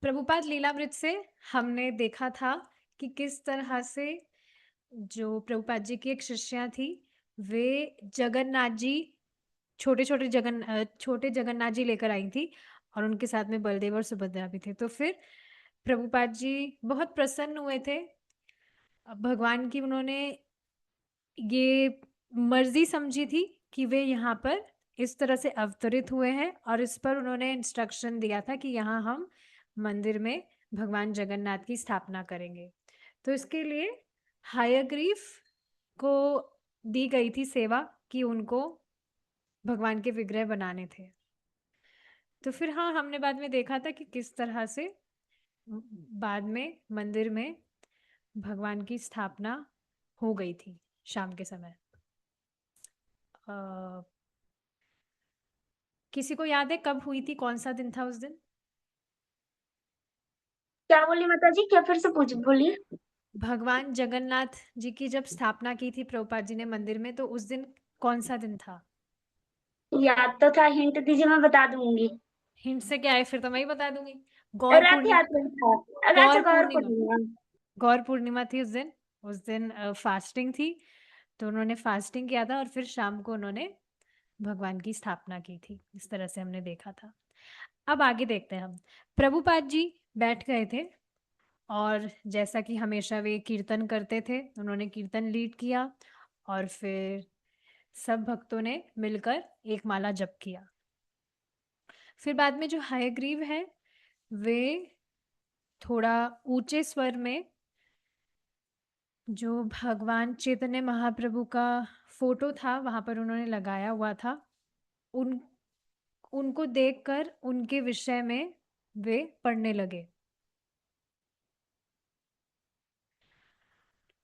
प्रभुपाद लीलामृत से हमने देखा था कि किस तरह से जो प्रभुपाद जी की एक शिष्या थी, वे जगन्नाथ जी छोटे जगन्नाथ जी लेकर आई थी और उनके साथ में बलदेव और सुभद्रा भी थे। तो फिर प्रभुपाद जी बहुत प्रसन्न हुए थे। भगवान की उन्होंने ये मर्जी समझी थी कि वे यहाँ पर इस तरह से अवतरित हुए हैं और इस पर उन्होंने इंस्ट्रक्शन दिया था कि यहाँ हम मंदिर में भगवान जगन्नाथ की स्थापना करेंगे। तो इसके लिए हयग्रीव को दी गई थी सेवा कि उनको भगवान के विग्रह बनाने थे। तो फिर हाँ, हमने बाद में देखा था कि किस तरह से बाद में मंदिर में भगवान की स्थापना हो गई थी शाम के समय। किसी को याद है कब हुई थी, कौन सा दिन था उस दिन? क्या बोली माता जी? क्या फिर से पूछ बोलिए। भगवान जगन्नाथ जी की जब स्थापना की थी प्रभुपाद जी ने मंदिर में, तो उस दिन कौन सा दिन था? याद तो था, हिंट दीजिए, मैं बता दूंगी। हिंट से क्या है, फिर तो मैं ही बता दूंगी। गौर रथ पूर्णिमा। यात्रा था। अच्छा, गौर गौर पूर्णिमा। पूर्णिमा। गौर पूर्णिमा थी उस दिन। उस दिन फास्टिंग थी, तो उन्होंने फास्टिंग किया था और फिर शाम को उन्होंने भगवान की स्थापना की थी। इस तरह से हमने देखा था। अब आगे देखते हैं हम। प्रभुपाद जी बैठ गए थे और जैसा कि हमेशा वे कीर्तन करते थे, उन्होंने कीर्तन लीड किया और फिर सब भक्तों ने मिलकर एक माला जप किया। फिर बाद में जो हयग्रीव है, वे थोड़ा ऊंचे स्वर में जो भगवान चैतन्य महाप्रभु का फोटो था वहां पर उन्होंने लगाया हुआ था, उन उनको देखकर उनके विषय में वे पढ़ने लगे।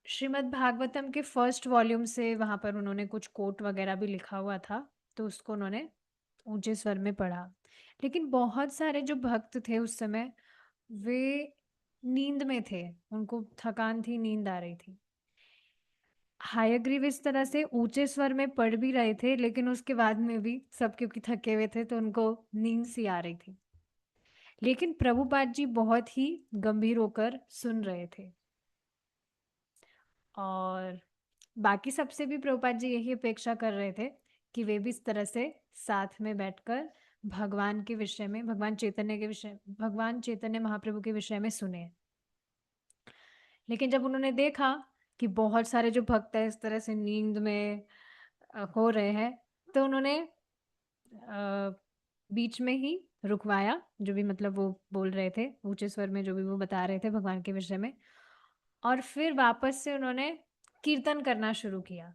श्रीमद् भागवतम के फर्स्ट वॉल्यूम से वहां पर उन्होंने कुछ कोट वगैरह भी लिखा हुआ था, तो उसको उन्होंने ऊंचे स्वर में पढ़ा। लेकिन बहुत सारे जो भक्त थे उस समय, वे नींद में थे, उनको थकान थी, नींद आ रही थी। हयग्रीव इस तरह से ऊंचे स्वर में पढ़ भी रहे थे, लेकिन उसके बाद में भी सब क्योंकि थके हुए थे तो उनको नींद सी आ रही थी। लेकिन प्रभुपाद जी बहुत ही गंभीर होकर सुन रहे थे और बाकी सबसे भी प्रभुपाद जी यही अपेक्षा कर रहे थे कि वे भी इस तरह से साथ में बैठकर भगवान के विषय में, भगवान चैतन्य महाप्रभु के विषय में सुने। लेकिन जब उन्होंने देखा कि बहुत सारे जो भक्त हैं इस तरह से नींद में हो रहे हैं, तो उन्होंने बीच में ही रुकवाया जो भी मतलब वो बोल रहे थे ऊंचे स्वर में, जो भी वो बता रहे थे भगवान के विषय में, और फिर वापस से उन्होंने कीर्तन करना शुरू किया।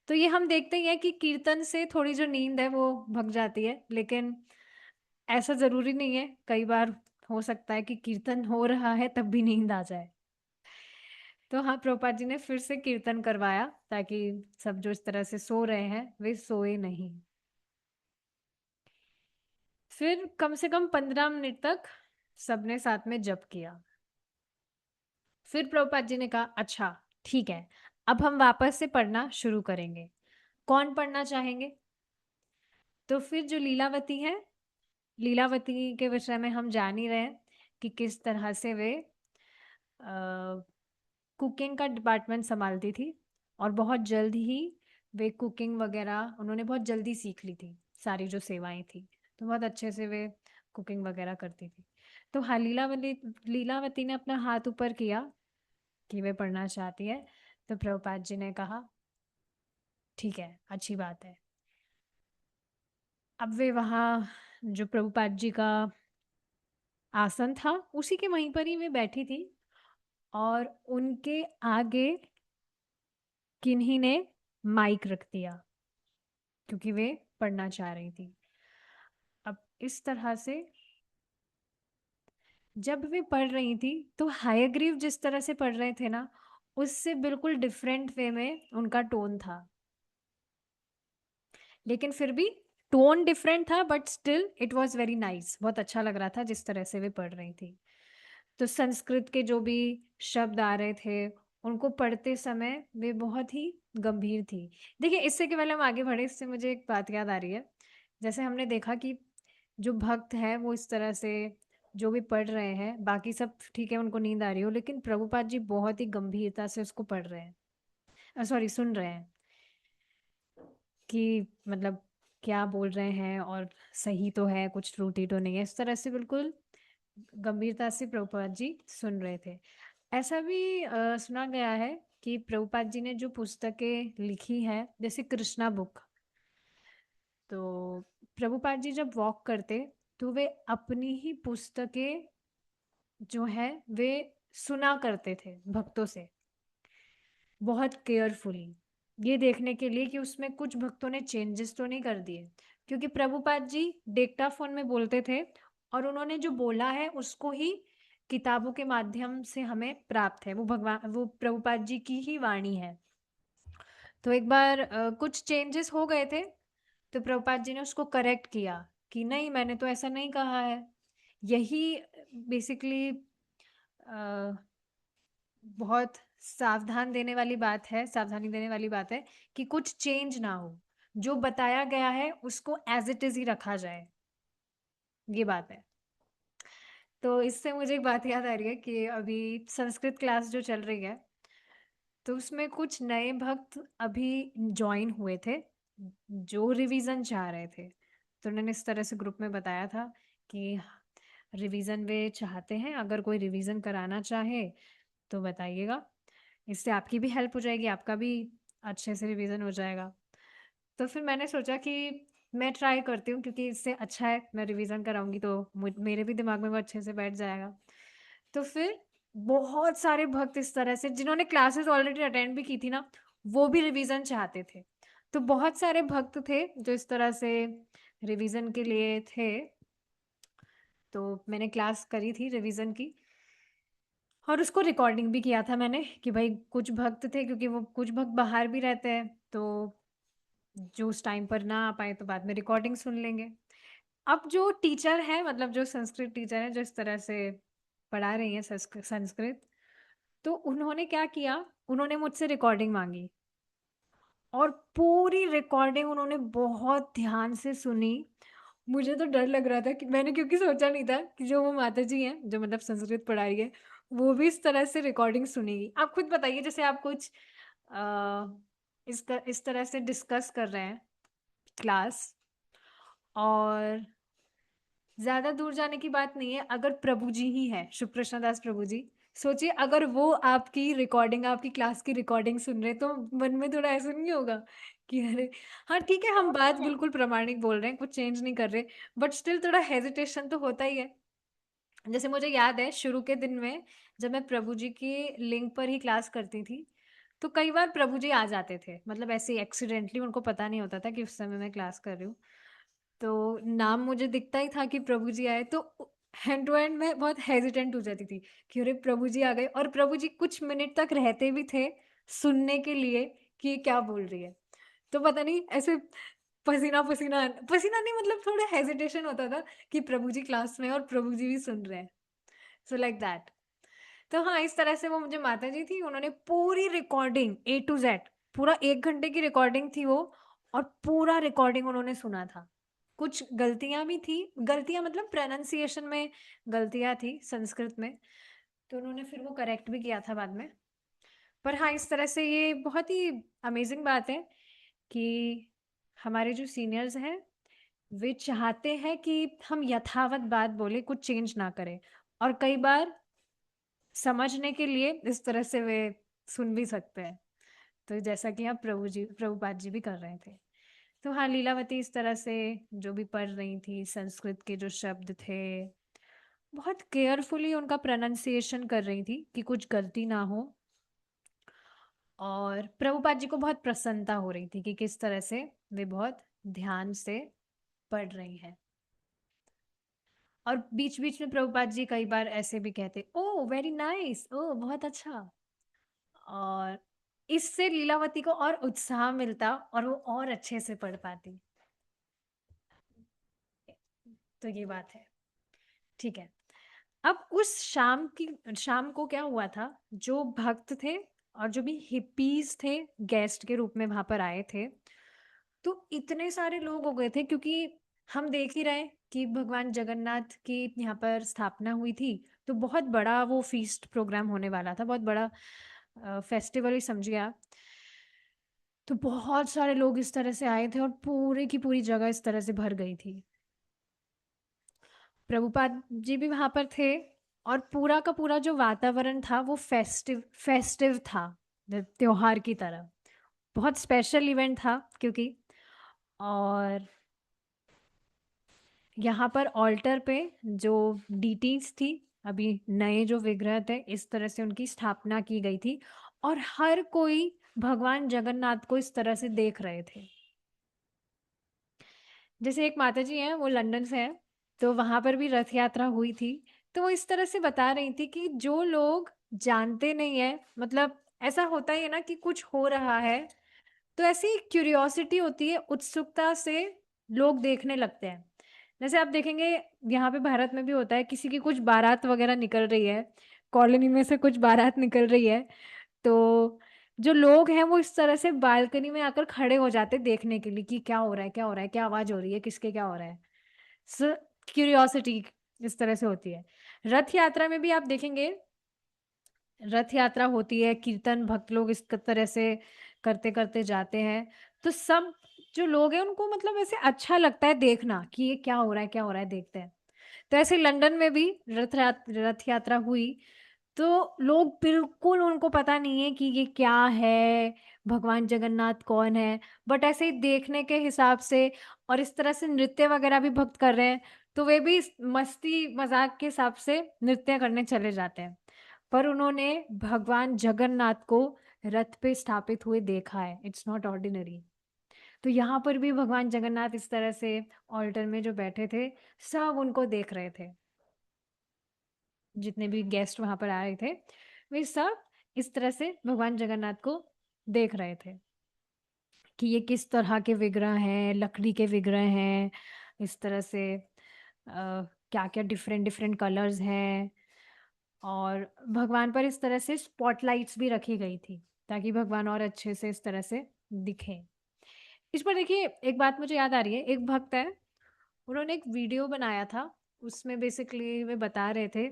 तो ये हम देखते ही हैं कि कीर्तन से थोड़ी जो नींद है वो भग जाती है, लेकिन ऐसा जरूरी नहीं है। कई बार हो सकता है कि कीर्तन हो रहा है तब भी नींद आ जाए। तो हाँ, प्रभुपाद जी ने फिर से कीर्तन करवाया ताकि सब जो इस तरह से सो रहे हैं वे सोए नहीं। फिर कम से कम 15 मिनट तक सबने साथ में जप किया। फिर प्रभुपाद जी ने कहा अच्छा ठीक है, अब हम वापस से पढ़ना शुरू करेंगे। कौन पढ़ना चाहेंगे? तो फिर जो लीलावती है, लीलावती के विषय में हम जान ही रहे हैं कि किस तरह से वे कुकिंग का डिपार्टमेंट संभालती थी और बहुत जल्द ही वे कुकिंग वगैरह उन्होंने बहुत जल्दी सीख ली थी। सारी जो सेवाएं थी तो बहुत अच्छे से वे कुकिंग वगैरह करती थी। तो हाँ, लीलावती ने अपना हाथ ऊपर किया कि वे पढ़ना चाहती है। तो प्रभुपाद जी ने कहा ठीक है, अच्छी बात है। अब वे वहाँ जो प्रभुपाद जी का आसन था उसी के वहीं पर ही वे बैठी थी और उनके आगे किन्हीं ने माइक रख दिया क्योंकि वे पढ़ना चाह रही थी। अब इस तरह से जब वे पढ़ रही थी तो हयग्रीव जिस तरह से पढ़ रहे थे ना, उससे बिल्कुल डिफरेंट वे में उनका टोन था। लेकिन फिर भी टोन डिफरेंट था but still it was very nice. बहुत अच्छा लग रहा था जिस तरह से वे पढ़ रही थी। तो संस्कृत के जो भी शब्द आ रहे थे उनको पढ़ते समय वे बहुत ही गंभीर थी। देखिए, इससे के पहले हम आगे बढ़े, इससे मुझे एक बात याद आ रही है। जैसे हमने देखा कि जो भक्त है वो इस तरह से जो भी पढ़ रहे हैं, बाकी सब ठीक है, उनको नींद आ रही हो, लेकिन प्रभुपाद जी बहुत ही गंभीरता से उसको पढ़ रहे हैं, सॉरी सुन रहे हैं, कि मतलब क्या बोल रहे हैं और सही तो है, कुछ त्रुटि तो नहीं है, इस तरह से बिल्कुल गंभीरता से प्रभुपाद जी सुन रहे थे। ऐसा भी सुना गया है कि प्रभुपाद जी ने जो पुस्तकें लिखी हैं, जैसे कृष्णा बुक, तो प्रभुपाद जी जब वॉक करते तो वे अपनी ही पुस्तकें जो है वे सुना करते थे भक्तों से, बहुत केयरफुली, ये देखने के लिए कि उसमें कुछ भक्तों ने चेंजेस तो नहीं कर दिए, क्योंकि प्रभुपाद जी डेक्टाफोन में बोलते थे और उन्होंने जो बोला है उसको ही किताबों के माध्यम से हमें प्राप्त है, वो भगवान, वो प्रभुपाद जी की ही वाणी है। तो एक बार कुछ चेंजेस हो गए थे, तो प्रभुपाद जी ने उसको करेक्ट किया कि नहीं, मैंने तो ऐसा नहीं कहा है। यही बेसिकली बहुत सावधानी देने वाली बात है कि कुछ चेंज ना हो, जो बताया गया है उसको एज इट इज ही रखा जाए, ये बात है। तो इससे मुझे एक बात याद आ रही है कि अभी संस्कृत क्लास जो चल रही है, तो उसमें कुछ नए भक्त अभी ज्वाइन हुए थे जो रिवीजन चाह रहे थे। तो उन्होंने इस तरह से ग्रुप में बताया था कि रिवीजन वे चाहते हैं, अगर कोई रिवीजन कराना चाहे तो बताइएगा, इससे आपकी भी हेल्प हो जाएगी, आपका भी अच्छे से रिवीजन हो जाएगा। तो फिर मैंने सोचा कि मैं ट्राई करती हूँ, क्योंकि इससे अच्छा है मैं रिवीजन कराऊंगी तो मेरे भी दिमाग में वो अच्छे से बैठ जाएगा। तो फिर बहुत सारे भक्त इस तरह से, जिन्होंने क्लासेस ऑलरेडी अटेंड भी की थी ना, वो भी रिवीजन चाहते थे। तो बहुत सारे भक्त थे जो इस तरह से रिवीजन के लिए थे। तो मैंने क्लास करी थी रिवीजन की, और उसको रिकॉर्डिंग भी किया था मैंने, कि भाई कुछ भक्त थे, क्योंकि वो कुछ भक्त बाहर भी रहते हैं, तो जो उस टाइम पर ना आ पाए तो बाद में रिकॉर्डिंग सुन लेंगे। अब जो टीचर है, मतलब जो संस्कृत टीचर है जो इस तरह से पढ़ा रही है संस्कृत, तो उन्होंने क्या किया, उन्होंने मुझसे रिकॉर्डिंग मांगी और पूरी रिकॉर्डिंग उन्होंने बहुत ध्यान से सुनी। मुझे तो डर लग रहा था, कि मैंने क्योंकि सोचा नहीं था कि जो वो माता जी हैं जो मतलब संस्कृत पढ़ा रही है, वो भी इस तरह से रिकॉर्डिंग सुनेगी। आप खुद बताइए, जैसे आप कुछ आ, इस तरह से डिस्कस कर रहे हैं क्लास, और ज्यादा दूर जाने की बात नहीं है, अगर प्रभु जी ही है, शुभ कृष्ण दास प्रभु जी, सोचिए अगर वो आपकी रिकॉर्डिंग, आपकी क्लास की रिकॉर्डिंग सुन रहे, तो मन में थोड़ा ऐसा नहीं होगा कि अरे, हाँ ठीक है, हम वो तो बात है। बिल्कुल प्रामाणिक बोल रहे हैं, कुछ चेंज नहीं कर रहे, बट स्टिल थोड़ा हेजिटेशन तो होता ही है। जैसे मुझे याद है शुरू के दिन में, जब मैं प्रभु जी की लिंक पर ही क्लास करती थी, तो कई बार प्रभु जी आ जाते थे, मतलब ऐसे एक्सीडेंटली, उनको पता नहीं होता था कि उस समय मैं क्लास कर रही हूँ। तो नाम मुझे दिखता ही था कि प्रभु जी आए, तो हैंड टू हैंड में बहुत हेजिटेंट हो जाती थी कि अरे प्रभु जी आ गए, और प्रभु जी कुछ मिनट तक रहते भी थे सुनने के लिए कि ये क्या बोल रही है। तो पता नहीं ऐसे पसीना पसीना पसीना नहीं, मतलब थोड़ा हेजिटेशन होता था कि प्रभु जी क्लास में और प्रभु जी भी सुन रहे हैं, सो लाइक दैट। तो हाँ, इस तरह से वो मुझे माता जी थी, उन्होंने पूरी रिकॉर्डिंग ए टू जेड, पूरा 1 घंटे की रिकॉर्डिंग थी वो, और पूरा रिकॉर्डिंग उन्होंने सुना था। कुछ गलतियां भी थी, गलतियां मतलब प्रोनाउंसिएशन में गलतियां थी संस्कृत में, तो उन्होंने फिर वो करेक्ट भी किया था बाद में। पर हाँ, इस तरह से ये बहुत ही अमेजिंग बात है कि हमारे जो सीनियर्स हैं वे चाहते हैं कि हम यथावत बात बोले, कुछ चेंज ना करें, और कई बार समझने के लिए इस तरह से वे सुन भी सकते हैं। तो जैसा कि आप प्रभुपाद जी भी कर रहे थे। तो हाँ, लीलावती इस तरह से जो भी पढ़ रही थी, संस्कृत के जो शब्द थे, बहुत केयरफुली उनका प्रोनाउंसिएशन कर रही थी कि कुछ गलती ना हो, और प्रभुपाद जी को बहुत प्रसन्नता हो रही थी कि किस तरह से वे बहुत ध्यान से पढ़ रही हैं। और बीच बीच में प्रभुपाद जी कई बार ऐसे भी कहते, ओ वेरी नाइस, ओ बहुत अच्छा, और इससे लीलावती को और उत्साह मिलता और वो और अच्छे से पढ़ पाती। तो ये बात है। ठीक है, अब उस शाम को क्या हुआ था, जो भक्त थे और जो भी हिप्पीज थे गेस्ट के रूप में वहां पर आए थे, तो इतने सारे लोग हो गए थे, क्योंकि हम देख ही रहे हैं कि भगवान जगन्नाथ की यहाँ पर स्थापना हुई थी, तो बहुत बड़ा वो फीस्ट प्रोग्राम होने वाला था, बहुत बड़ा फेस्टिवल ही समझिए आप। तो बहुत सारे लोग इस तरह से आए थे और पूरे की पूरी जगह इस तरह से भर गई थी। प्रभुपाद जी भी वहां पर थे, और पूरा का पूरा जो वातावरण था वो फेस्टिव फेस्टिव था, त्योहार की तरह। बहुत स्पेशल इवेंट था क्योंकि, और यहाँ पर ऑल्टर पे जो डीटीज थी, अभी नए जो विग्रह थे, इस तरह से उनकी स्थापना की गई थी, और हर कोई भगवान जगन्नाथ को इस तरह से देख रहे थे। जैसे एक माता जी हैं, वो लंदन से हैं, तो वहां पर भी रथ यात्रा हुई थी। तो वो इस तरह से बता रही थी कि जो लोग जानते नहीं है, मतलब ऐसा होता ही है ना कि कुछ हो रहा है, तो ऐसी क्यूरियोसिटी होती है, उत्सुकता से लोग देखने लगते हैं। जैसे आप देखेंगे, यहाँ पे भारत में भी होता है, किसी की कुछ बारात वगैरह निकल रही है, कॉलोनी में से कुछ बारात निकल रही है, तो जो लोग हैं वो इस तरह से बालकनी में आकर खड़े हो जाते हैं देखने के लिए कि क्या हो रहा है, क्या हो रहा है, क्या आवाज हो रही है, किसके क्या हो रहा है। सो क्यूरियोसिटी इस तरह से होती है। रथ यात्रा में भी आप देखेंगे, रथ यात्रा होती है, कीर्तन भक्त लोग इस तरह से करते करते जाते हैं, तो सब जो लोग हैं उनको मतलब ऐसे अच्छा लगता है देखना कि ये क्या हो रहा है, क्या हो रहा है, देखते हैं। तो ऐसे लंदन में भी रथ यात्रा हुई, तो लोग बिल्कुल, उनको पता नहीं है कि ये क्या है, भगवान जगन्नाथ कौन है, बट ऐसे ही देखने के हिसाब से, और इस तरह से नृत्य वगैरह भी भक्त कर रहे हैं, तो वे भी मस्ती मजाक के हिसाब से नृत्य करने चले जाते हैं। पर उन्होंने भगवान जगन्नाथ को रथ पे स्थापित हुए देखा है, इट्स नॉट ऑर्डिनरी। तो यहाँ पर भी भगवान जगन्नाथ इस तरह से ऑल्टर में जो बैठे थे, सब उनको देख रहे थे। जितने भी गेस्ट वहां पर आए थे, वे सब इस तरह से भगवान जगन्नाथ को देख रहे थे कि ये किस तरह के विग्रह हैं, लकड़ी के विग्रह हैं, इस तरह से क्या क्या डिफरेंट डिफरेंट कलर्स हैं। और भगवान पर इस तरह से स्पॉटलाइट्स भी रखी गई थी, ताकि भगवान और अच्छे से इस तरह से दिखे। इस पर देखिए, एक बात मुझे याद आ रही है, एक भक्त है, उन्होंने एक वीडियो बनाया था, उसमें बेसिकली वे बता रहे थे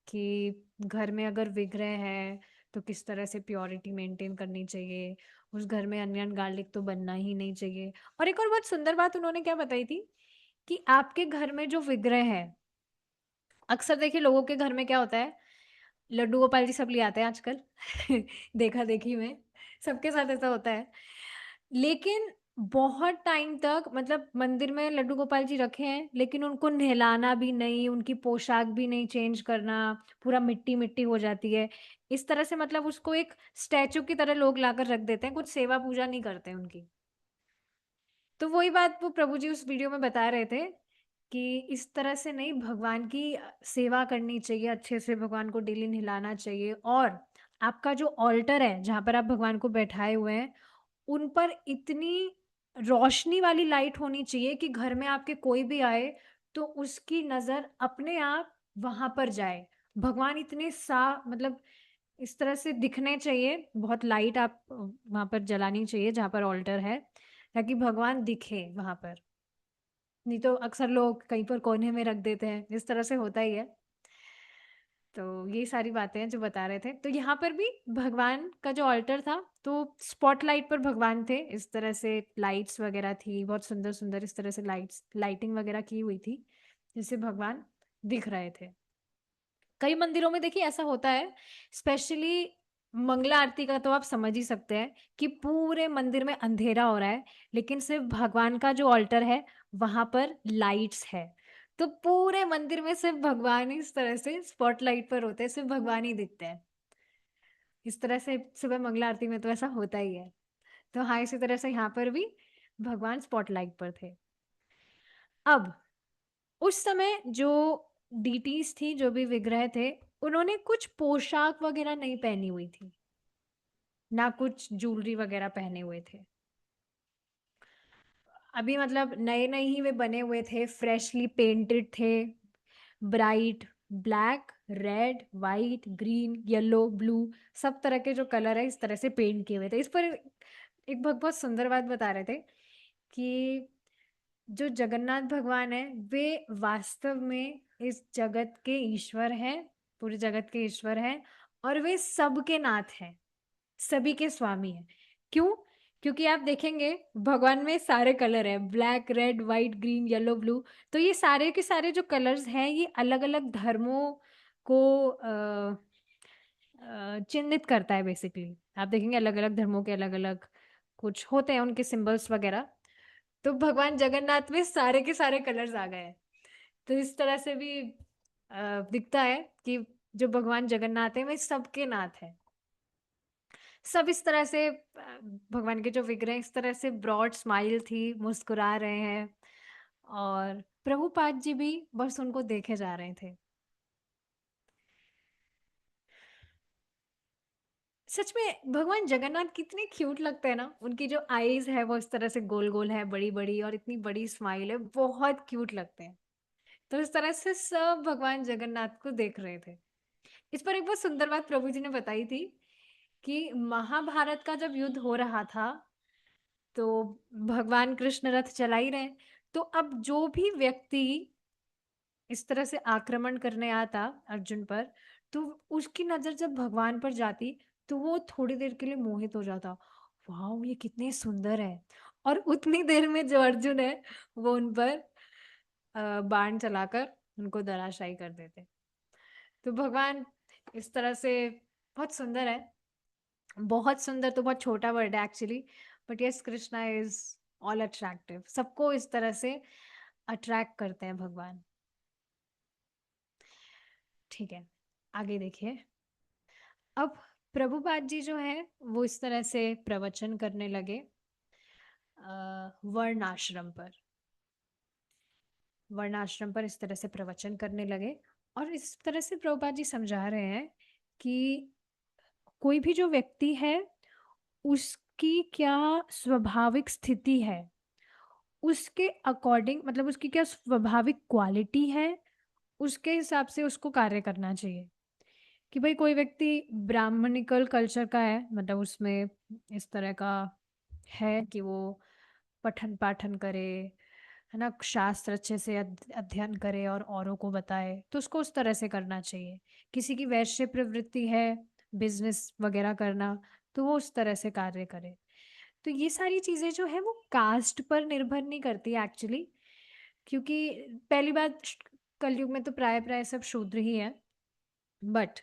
कि घर में अगर विग्रह है तो किस तरह से प्योरिटी मेंटेन करनी चाहिए, उस घर में अनियन गार्लिक तो बनना ही नहीं चाहिए। और एक और बहुत सुंदर बात उन्होंने क्या बताई थी, कि आपके घर में जो विग्रह है, अक्सर देखिए लोगों के घर में क्या होता है, लड्डू गोपाल जी सब ले आते हैं आजकल देखा देखी में सबके साथ ऐसा होता है। लेकिन बहुत टाइम तक मतलब मंदिर में लड्डू गोपाल जी रखे हैं, लेकिन उनको नहलाना भी नहीं, उनकी पोशाक भी नहीं चेंज करना, पूरा मिट्टी मिट्टी हो जाती है। इस तरह से मतलब उसको एक स्टैचू की तरह लोग लाकर रख देते हैं, कुछ सेवा पूजा नहीं करते हैं उनकी। तो वही बात वो प्रभु जी उस वीडियो में बता रहे थे कि इस तरह से नहीं, भगवान की सेवा करनी चाहिए, अच्छे से भगवान को डेली नहलाना चाहिए। और आपका जो ऑल्टर है जहाँ पर आप भगवान को बैठाए हुए हैं, उन पर इतनी रोशनी वाली लाइट होनी चाहिए कि घर में आपके कोई भी आए तो उसकी नजर अपने आप वहां पर जाए। भगवान इतने सा मतलब इस तरह से दिखने चाहिए, बहुत लाइट आप वहां पर जलानी चाहिए जहां पर ऑल्टर है, ताकि भगवान दिखे वहां पर। नहीं तो अक्सर लोग कहीं पर कोने में रख देते हैं, इस तरह से होता ही है। तो ये सारी बातें हैं जो बता रहे थे। तो यहाँ पर भी भगवान का जो ऑल्टर था, तो स्पॉटलाइट पर भगवान थे, इस तरह से लाइट्स वगैरह थी, बहुत सुंदर सुंदर इस तरह से लाइट्स लाइटिंग वगैरह की हुई थी, जिससे भगवान दिख रहे थे। कई मंदिरों में देखिए ऐसा होता है, स्पेशली मंगला आरती का तो आप समझ ही सकते हैं कि पूरे मंदिर में अंधेरा हो रहा है, लेकिन सिर्फ भगवान का जो ऑल्टर है वहां पर लाइट्स है। तो पूरे मंदिर में सिर्फ भगवान ही इस तरह से स्पॉटलाइट पर होते हैं, सिर्फ भगवान ही दिखते हैं। इस तरह से सुबह मंगला आरती में तो ऐसा होता ही है। तो हाँ, इसी तरह से यहाँ पर भी भगवान स्पॉटलाइट पर थे। अब उस समय जो डीटीज थी, जो भी विग्रह थे, उन्होंने कुछ पोशाक वगैरह नहीं पहनी हुई थी, ना कुछ ज्वेलरी वगैरह पहने हुए थे। अभी मतलब नए नए ही वे बने हुए थे, फ्रेशली पेंटेड थे, bright black, red, white, green, yellow, blue, सब तरह के जो कलर है इस तरह से पेंट किए हुए थे। इस पर एक बहुत बहुत सुंदर बात बता रहे थे कि जो जगन्नाथ भगवान है वे वास्तव में इस जगत के ईश्वर हैं, पूरे जगत के ईश्वर हैं, और वे सबके नाथ हैं, सभी के स्वामी हैं। क्यों? क्योंकि आप देखेंगे भगवान में सारे कलर है, black, red, white, green, yellow, blue. तो ये सारे के सारे जो कलर्स हैं ये अलग अलग धर्मों को चिन्हित करता है बेसिकली। आप देखेंगे अलग अलग धर्मों के अलग अलग कुछ होते हैं उनके सिंबल्स वगैरह। तो भगवान जगन्नाथ में सारे के सारे कलर्स आ गए हैं। तो इस तरह से भी दिखता है कि जो भगवान जगन्नाथ है वे सबके नाथ है। सब इस तरह से भगवान के जो विग्रह इस तरह से ब्रॉड स्माइल थी, मुस्कुरा रहे हैं, और प्रभुपाद जी भी बस उनको देखे जा रहे थे। सच में भगवान जगन्नाथ कितने क्यूट लगते हैं ना। उनकी जो आईज है वो इस तरह से गोल गोल है, बड़ी बड़ी, और इतनी बड़ी स्माइल है, बहुत क्यूट लगते हैं। तो इस तरह से सब भगवान जगन्नाथ को देख रहे थे। इस पर एक बहुत सुंदर बात प्रभु जी ने बताई थी कि महाभारत का जब युद्ध हो रहा था तो भगवान कृष्ण रथ चला ही रहे। तो अब जो भी व्यक्ति इस तरह से आक्रमण करने आता अर्जुन पर, तो उसकी नजर जब भगवान पर जाती तो वो थोड़ी देर के लिए मोहित हो जाता। वाह, ये कितने सुंदर है। और उतनी देर में जो अर्जुन है वो उन पर बाण चलाकर उनको धराशायी कर देते। तो भगवान इस तरह से बहुत सुंदर है। बहुत सुंदर तो बहुत छोटा वर्ड है actually, but yes, Krishna is all attractive. सबको इस तरह से अट्रैक्ट करते हैं भगवान। ठीक है, आगे देखिए। अब प्रभुपाद जी जो है वो इस तरह से प्रवचन करने लगे वर्णाश्रम पर। वर्णाश्रम पर इस तरह से प्रवचन करने लगे, और इस तरह से प्रभुपाद जी समझा रहे हैं कि कोई भी जो व्यक्ति है उसकी क्या स्वाभाविक स्थिति है, उसके अकॉर्डिंग, मतलब उसकी क्या स्वाभाविक क्वालिटी है, उसके हिसाब से उसको कार्य करना चाहिए। कि भाई कोई व्यक्ति ब्राह्मणिकल कल्चर का है, मतलब उसमें इस तरह का है कि वो पठन पाठन करे, है ना, शास्त्र अच्छे से अध्ययन करे और औरों को बताए, तो उसको उस तरह से करना चाहिए। किसी की वैश्य प्रवृत्ति है, बिजनेस वगैरह करना, तो वो उस तरह से कार्य करे। तो ये सारी चीजें जो है वो कास्ट पर निर्भर नहीं करती एक्चुअली। क्योंकि पहली बात, कलयुग में तो प्राय प्राय सब शूद्र ही है। बट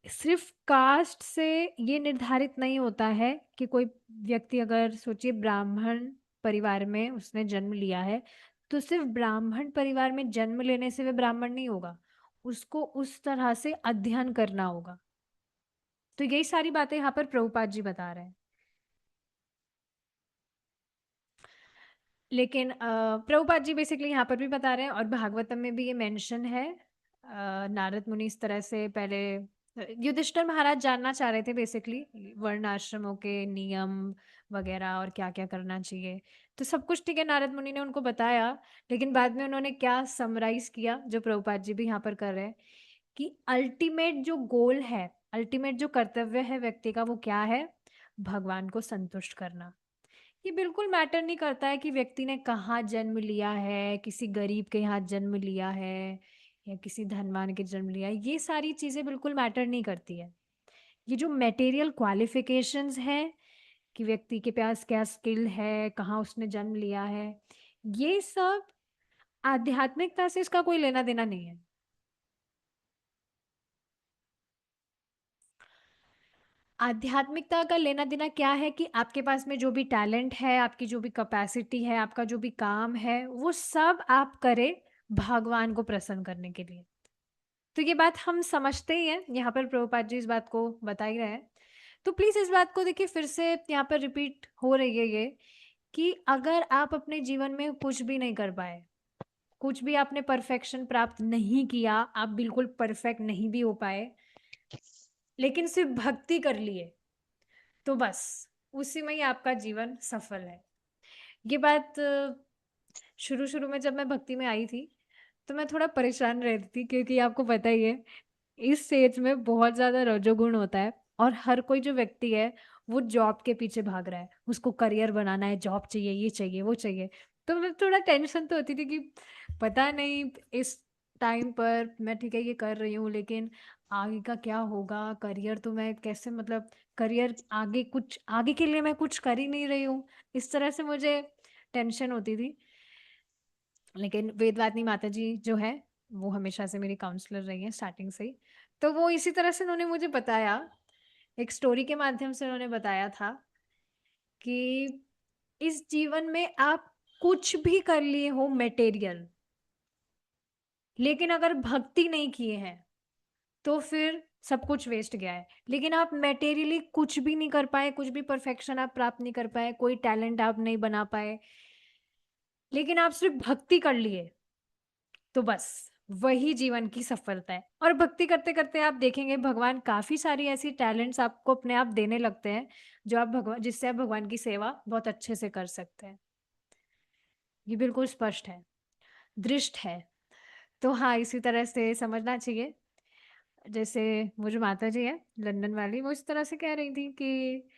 सिर्फ कास्ट से ये निर्धारित नहीं होता है कि कोई व्यक्ति, अगर सोचिए ब्राह्मण परिवार में उसने जन्म लिया है, तो सिर्फ ब्राह्मण परिवार में जन्म लेने से वह ब्राह्मण नहीं होगा, उसको उस तरह से अध्ययन करना होगा। तो यही सारी बातें यहाँ पर प्रभुपाद जी बता रहे हैं। लेकिन प्रभुपाद जी बेसिकली यहाँ पर भी बता रहे हैं, और भागवतम में भी ये मेंशन है। नारद मुनि इस तरह से पहले युधिष्ठिर महाराज जानना चाह रहे थे बेसिकली वर्ण आश्रमों के नियम वगैरह और क्या क्या करना चाहिए। तो सब कुछ ठीक है, नारद मुनि ने उनको बताया। लेकिन बाद में उन्होंने क्या समराइज किया, जो प्रभुपाद जी भी यहाँ पर कर रहे हैं, कि अल्टीमेट जो गोल है, अल्टीमेट जो कर्तव्य है व्यक्ति का, वो क्या है? भगवान को संतुष्ट करना। ये बिल्कुल मैटर नहीं करता है कि व्यक्ति ने कहाँ जन्म लिया है, किसी गरीब के यहाँ जन्म लिया है या किसी धनवान के जन्म लिया है, ये सारी चीजें बिल्कुल मैटर नहीं करती है। ये जो मटेरियल क्वालिफिकेशंस हैं कि व्यक्ति के पास क्या स्किल है, कहाँ उसने जन्म लिया है, ये सब आध्यात्मिकता से इसका कोई लेना देना नहीं है। आध्यात्मिकता का लेना देना क्या है कि आपके पास में जो भी टैलेंट है, आपकी जो भी कैपेसिटी है, आपका जो भी काम है, वो सब आप करें भगवान को प्रसन्न करने के लिए। तो ये बात हम समझते ही हैं, यहाँ पर प्रभुपाद जी इस बात को बता ही रहे हैं। तो प्लीज इस बात को देखिए, फिर से यहाँ पर रिपीट हो रही है ये, कि अगर आप अपने जीवन में कुछ भी नहीं कर पाए, कुछ भी आपने परफेक्शन प्राप्त नहीं किया, आप बिल्कुल परफेक्ट नहीं भी हो पाए, लेकिन सिर्फ भक्ति कर लिए, तो बस उसी में ही आपका जीवन सफल है। ये बात शुरू शुरू में जब मैं भक्ति में आई थी तो मैं थोड़ा परेशान रहती थी, क्योंकि आपको पता ही है इस एज में बहुत ज्यादा रजोगुण होता है, और हर कोई जो व्यक्ति है वो जॉब के पीछे भाग रहा है, उसको करियर बनाना है, जॉब चाहिए, ये चाहिए, वो चाहिए। तो मैं थोड़ा टेंशन तो होती थी कि पता नहीं इस टाइम पर मैं ठीक है ये कर रही हूँ, लेकिन आगे का क्या होगा, करियर तो मैं कैसे, मतलब करियर आगे, कुछ आगे के लिए मैं कुछ कर ही नहीं रही हूँ, इस तरह से मुझे टेंशन होती थी। लेकिन वेदवादिनी माता जी जो है वो हमेशा से मेरी काउंसलर रही है स्टार्टिंग से ही। तो वो इसी तरह से उन्होंने मुझे बताया, एक स्टोरी के माध्यम से उन्होंने बताया था कि इस जीवन में आप कुछ भी कर लिए हो मटेरियल, लेकिन अगर भक्ति नहीं किए हैं तो फिर सब कुछ वेस्ट गया है। लेकिन आप मटेरियली कुछ भी नहीं कर पाए, कुछ भी परफेक्शन आप प्राप्त नहीं कर पाए, कोई टैलेंट आप नहीं बना पाए, लेकिन आप सिर्फ भक्ति कर लिए, तो बस वही जीवन की सफलता है। और भक्ति करते करते आप देखेंगे भगवान काफी सारी ऐसी टैलेंट्स आपको अपने आप देने लगते हैं, जो आप भगवान, जिससे आप भगवान की सेवा बहुत अच्छे से कर सकते हैं। ये बिल्कुल स्पष्ट है, दृष्ट है। तो हाँ, इसी तरह से समझना चाहिए। जैसे वो जो माता जी है लंदन वाली, वो इस तरह से कह रही थी कि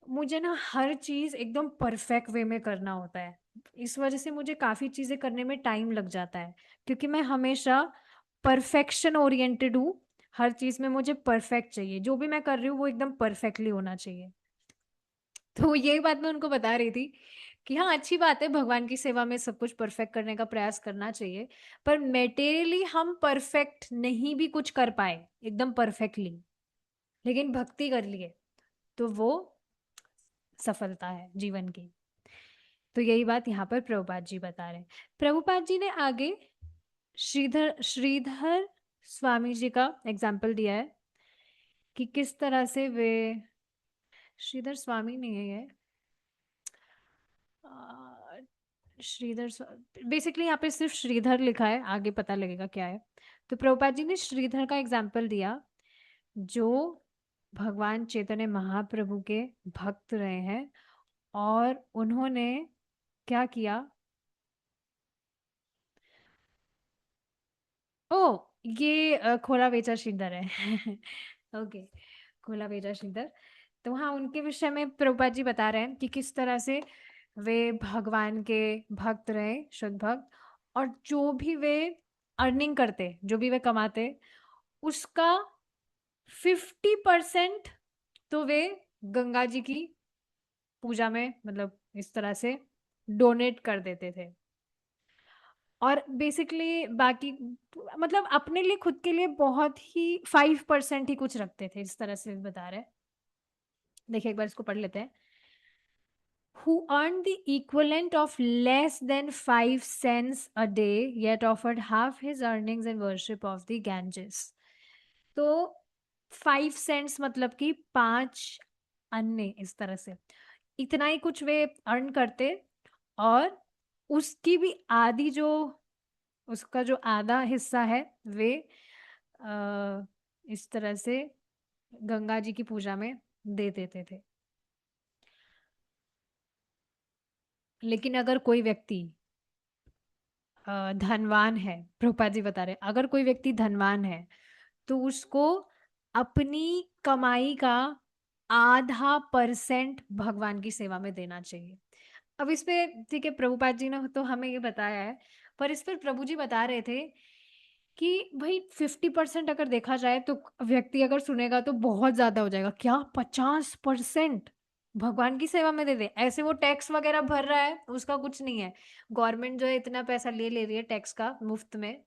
मुझे ना हर चीज एकदम परफेक्ट वे में करना होता है, इस वजह से मुझे काफी चीजें करने में टाइम लग जाता है, क्योंकि मैं हमेशा परफेक्शन ओरिएंटेड हूँ। हर चीज में मुझे परफेक्ट चाहिए, जो भी मैं कर रही हूँ वो एकदम परफेक्टली होना चाहिए। तो यही बात मैं उनको बता रही थी कि हाँ, अच्छी बात है, भगवान की सेवा में सब कुछ परफेक्ट करने का प्रयास करना चाहिए, पर मेटेरियली हम परफेक्ट नहीं भी कुछ कर पाए एकदम परफेक्टली, लेकिन भक्ति कर लिए, तो वो सफलता है जीवन की। तो यही बात यहाँ पर प्रभुपाद जी बता रहे हैं। प्रभुपाद जी ने आगे श्रीधर श्रीधर स्वामी जी का एग्जाम्पल दिया है कि किस तरह से वे, श्रीधर स्वामी नहीं है ये, आ, श्रीधर, बेसिकली यहाँ पे सिर्फ श्रीधर लिखा है, आगे पता लगेगा क्या है। तो प्रभुपाद जी ने श्रीधर का एग्जाम्पल दिया, जो भगवान चैतन्य महाप्रभु के भक्त रहे हैं, और उन्होंने क्या किया। ओ, ये खोला बेचा श्रीधर है। ओके, खोला बेचा श्रीधर। तो हाँ, उनके विषय में प्रभुपाद जी बता रहे हैं कि किस तरह से वे भगवान के भक्त रहे, शुद्ध भक्त, और जो भी वे अर्निंग करते, जो भी वे कमाते, उसका 50% तो वे गंगा जी की पूजा में, मतलब इस तरह से डोनेट कर देते थे। और बेसिकली बाकी, मतलब अपने लिए, खुद के लिए बहुत ही 5% ही कुछ रखते थे, इस तरह से बता रहे हैं। देखिए एक बार इसको पढ़ लेते हैं। Who earned the equivalent of less than 5 cents a day, yet offered half his earnings in worship of the Ganges. तो 5 सेंट्स मतलब कि 5 अन्य, इस तरह से इतना ही कुछ वे अर्न करते, और उसकी भी आधी जो, उसका जो आधा हिस्सा है वे इस तरह से गंगा जी की पूजा में दे देते थे। लेकिन अगर कोई व्यक्ति धनवान है, प्रभुपाद जी बता रहे हैं, अगर कोई व्यक्ति धनवान है तो उसको अपनी कमाई का आधा % भगवान की सेवा में देना चाहिए। अब इस पे ठीक है, प्रभुपाद जी ने तो हमें ये बताया है, पर इस पर प्रभु जी बता रहे थे कि भाई 50% अगर देखा जाए तो व्यक्ति अगर सुनेगा तो बहुत ज्यादा हो जाएगा, क्या 50% भगवान की सेवा में दे दे, ऐसे वो टैक्स वगैरह भर रहा है, उसका कुछ नहीं है। गवर्नमेंट जो है इतना पैसा ले रही है टैक्स का मुफ्त में,